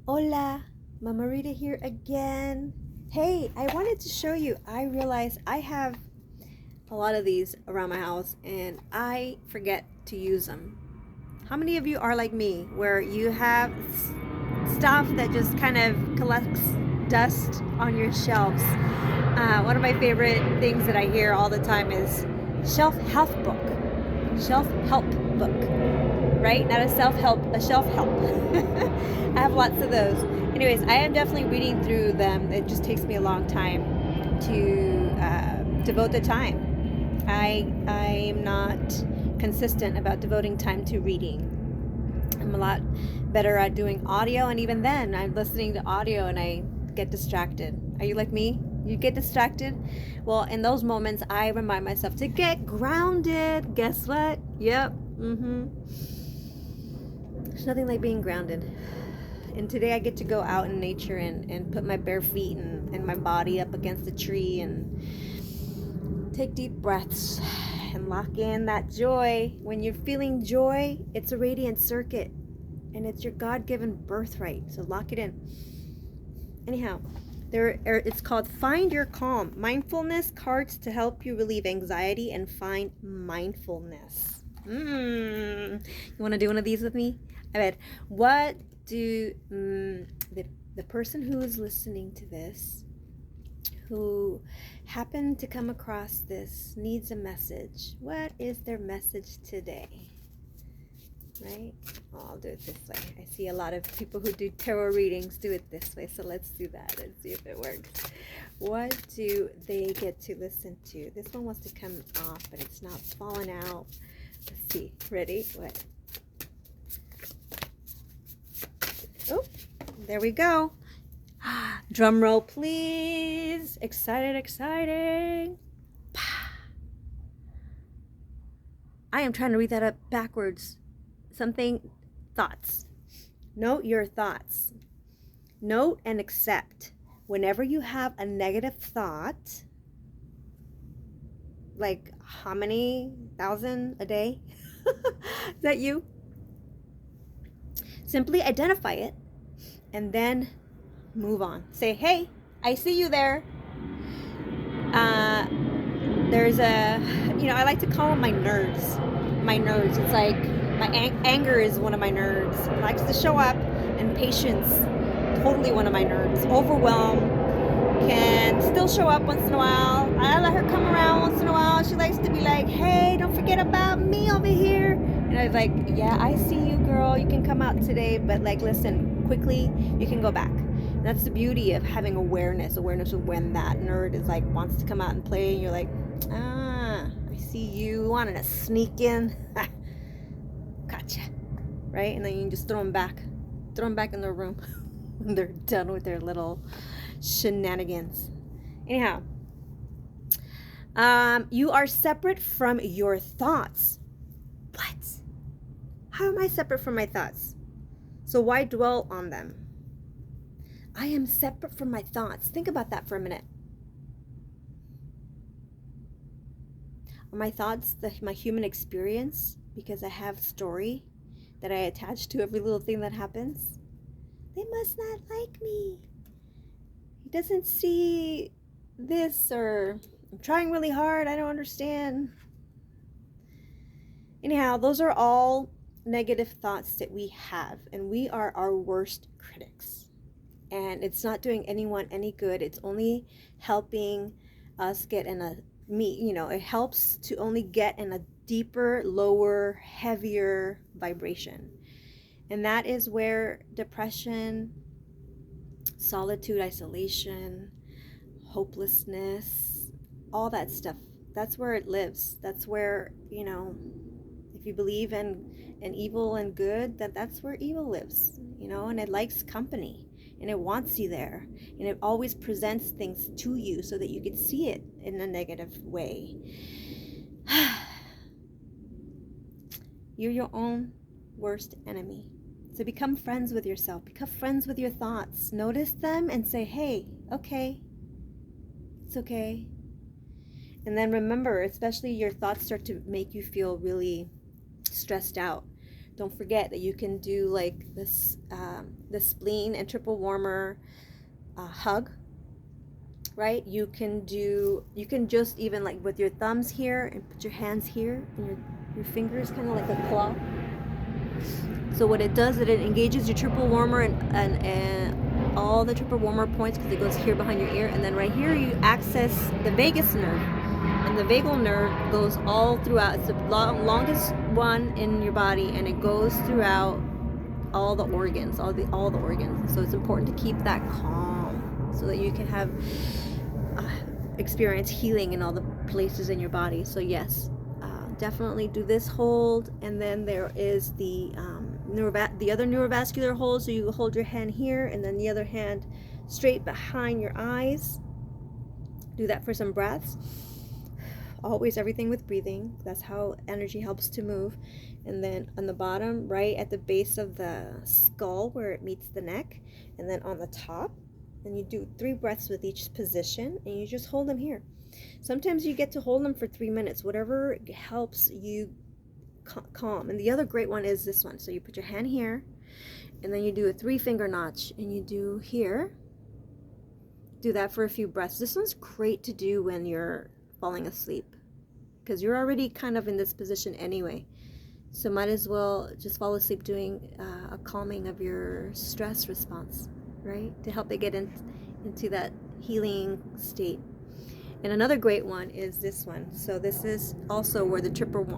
Hola, Mama Rita here again. Hey, I wanted to show you. I realized I have a lot of these around my house and I forget to use them. How many of you are like me where you have stuff that just kind of collects dust on your shelves? One of my favorite things that I hear all the time is shelf help book. Shelf help book, right? Not a self-help, a shelf-help. I have lots of those. Anyways, I am definitely reading through them. It just takes me a long time to devote the time. I am not consistent about devoting time to reading. I'm a lot better at doing audio, and even then, I'm listening to audio and I get distracted. Are you like me? You get distracted? Well, in those moments, I remind myself to get grounded. Guess what? Yep. There's nothing like being grounded. And today I get to go out in nature and put my bare feet and my body up against a tree and take deep breaths and lock in that joy. When you're feeling joy, it's a radiant circuit and it's your God-given birthright. So lock it in. Anyhow, it's called Find Your Calm. Mindfulness cards to help you relieve anxiety and find mindfulness. You want to do one of these with me? I bet. What do the person who is listening to this, who happened to come across this, needs a message? What is their message today? Right? Oh, I'll do it this way. I see a lot of people who do tarot readings do it this way, so let's do that and see if it works. What do they get to listen to? This one wants to come off, but it's not falling out. Let's see. Ready? What? Oh, there we go. Drum roll, please. Exciting. I am trying to read that up backwards. Thoughts. Note your thoughts. Note and accept. Whenever you have a negative thought, like how many thousand a day? Is that you? Simply identify it and then move on. Say, hey, I see you there. There's I like to call them my nerds. My nerds. It's like my anger is one of my nerds. It likes to show up, and patience, totally one of my nerds. Overwhelm can still show up once in a while. I let her come around once in a while. She likes to be like, hey, don't forget about me over here. And I was like, yeah, I see you, girl. You can come out today, but like, listen, quickly, you can go back. And that's the beauty of having awareness of when that nerd is like, wants to come out and play, and you're like, I see you wanting to sneak in. Gotcha. Right? And then you can just throw them back in their room when they're done with their little shenanigans. Anyhow, you are separate from your thoughts. What? How am I separate from my thoughts? So why dwell on them? I am separate from my thoughts. Think about that for a minute. Are my thoughts my human experience because I have story that I attach to every little thing that happens? They must not like me. He doesn't see this, or I'm trying really hard, I don't understand. Anyhow, those are all negative thoughts that we have, and we are our worst critics. And it's not doing anyone any good. It's only helping us get in it helps to only get in a deeper, lower, heavier vibration. And that is where depression, solitude, isolation, hopelessness, all that stuff, that's where it lives. That's where, if you believe in evil and good, that's where evil lives, and it likes company. And it wants you there. And it always presents things to you so that you can see it in a negative way. You're your own worst enemy. So become friends with yourself. Become friends with your thoughts. Notice them and say, hey, okay. It's okay. And then remember, especially your thoughts start to make you feel really stressed out. Don't forget that you can do like this, the spleen and triple warmer hug, right? You can just even like with your thumbs here and put your hands here and your fingers kind of like a claw. So what it does, it engages your triple warmer and all the triple warmer points, because it goes here behind your ear, and then right here you access the vagus nerve, and the vagal nerve goes all throughout. It's the longest one in your body, and it goes throughout all the organs, all the organs. So it's important to keep that calm so that you can have experience healing in all the places in your body. So yes, definitely do this hold. And then there is the other neurovascular hold. So you hold your hand here and then the other hand straight behind your eyes. Do that for some breaths. Always everything with breathing. That's how energy helps to move. And then on the bottom, right at the base of the skull where it meets the neck, and then on the top, and you do 3 breaths with each position, and you just hold them here. Sometimes you get to hold them for 3 minutes, whatever helps you calm. And the other great one is this one. So you put your hand here, and then you do a 3-finger notch, and you do here. Do that for a few breaths. This one's great to do when you're falling asleep, because you're already kind of in this position anyway. So might as well just fall asleep doing a calming of your stress response, right? To help it get into that healing state. And another great one is this one. So this is also where the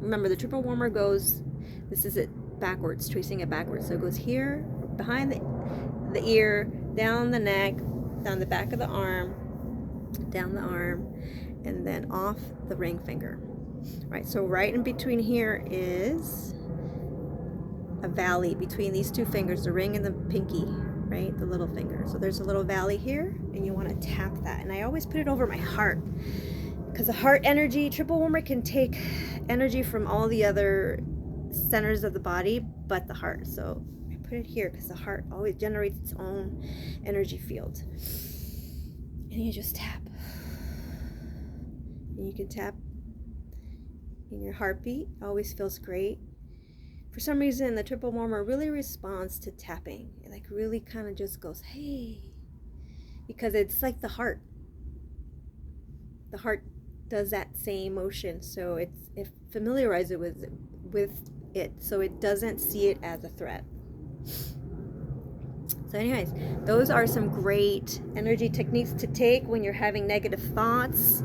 remember the triple warmer goes, this is it backwards, tracing it backwards. So it goes here, behind the ear, down the neck, down the back of the arm, down the arm, and then off the ring finger. Right, so right in between here is a valley between these 2 fingers, the ring and the pinky, right, the little finger. So there's a little valley here, and you want to tap that. And I always put it over my heart, because the heart energy, triple warmer can take energy from all the other centers of the body but the heart. So I put it here because the heart always generates its own energy field. And you just tap. And you can tap in your heartbeat. Always feels great. For some reason, the triple warmer really responds to tapping. It like really kind of just goes, hey, because it's like the heart. The heart does that same motion, so it familiarizes with it, so it doesn't see it as a threat. So anyways, those are some great energy techniques to take when you're having negative thoughts.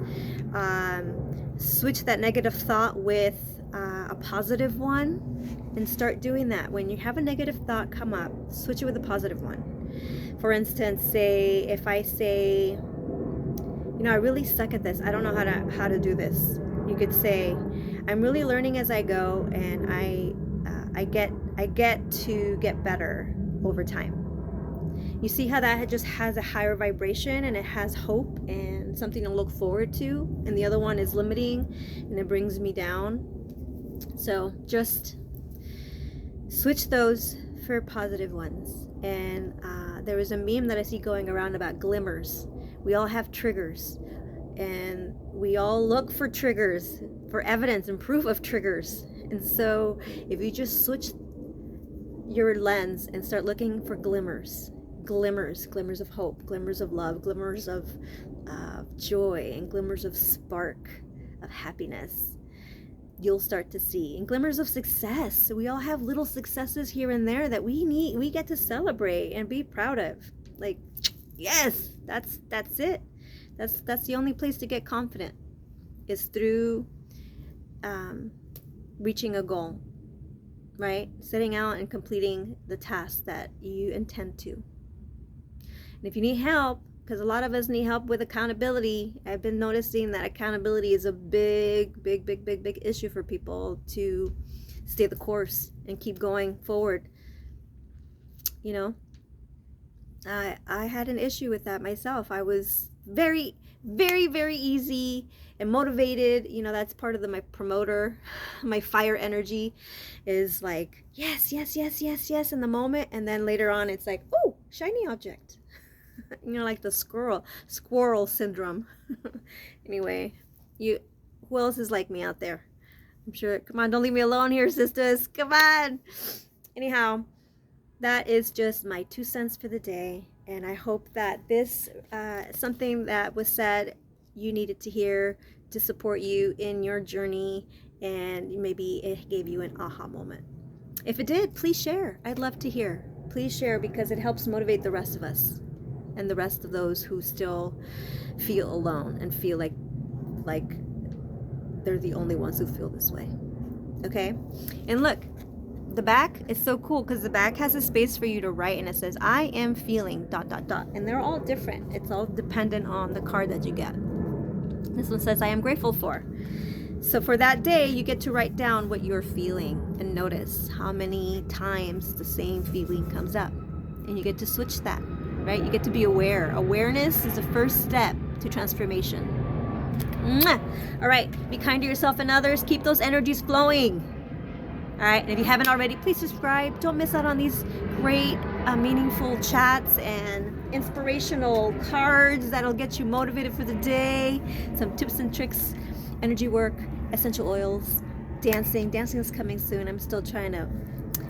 Switch that negative thought with a positive one, and start doing that. When you have a negative thought come up, switch it with a positive one. For instance, say if I say, you know, I really suck at this, I don't know how to do this. You could say, I'm really learning as I go, and I get to get better over time. You see how that just has a higher vibration, and it has hope and something to look forward to, and the other one is limiting and it brings me down. So just switch those for positive ones. And there was a meme that I see going around about glimmers. We all have triggers, and we all look for triggers, for evidence and proof of triggers. And so if you just switch your lens and start looking for glimmers of hope, glimmers of love, glimmers of joy, and glimmers of spark of happiness, you'll start to see. And glimmers of success. We all have little successes here and there that we get to celebrate and be proud of. Like, yes, that's it. That's the only place to get confident, is through reaching a goal, right? Setting out and completing the task that you intend to. And if you need help, because a lot of us need help with accountability, I've been noticing that accountability is a big issue for people to stay the course and keep going forward. You know, I had an issue with that myself. I was very easy and motivated. You know, that's part of my promoter, my fire energy is like, yes in the moment. And then later on, it's like, oh, shiny object. You know, like the squirrel syndrome. Anyway, who else is like me out there? I'm sure. Come on, don't leave me alone here, sisters. Come on. Anyhow, that is just my 2 cents for the day. And I hope that this, something that was said, you needed to hear to support you in your journey. And maybe it gave you an aha moment. If it did, please share. I'd love to hear. Please share, because it helps motivate the rest of us and the rest of those who still feel alone and feel like they're the only ones who feel this way. Okay? And look, the back is so cool because the back has a space for you to write, and it says, I am feeling ... And they're all different. It's all dependent on the card that you get. This one says, I am grateful for. So for that day, you get to write down what you're feeling and notice how many times the same feeling comes up. And you get to switch that, right? You get to be aware. Awareness is the first step to transformation. Mwah! All right, be kind to yourself and others. Keep those energies flowing. All right, and if you haven't already, please subscribe. Don't miss out on these great, meaningful chats and inspirational cards that'll get you motivated for the day. Some tips and tricks, energy work, essential oils, dancing. Dancing is coming soon. I'm still trying to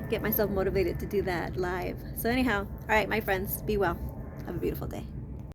get myself motivated to do that live. So anyhow, all right, my friends, be well. Have a beautiful day.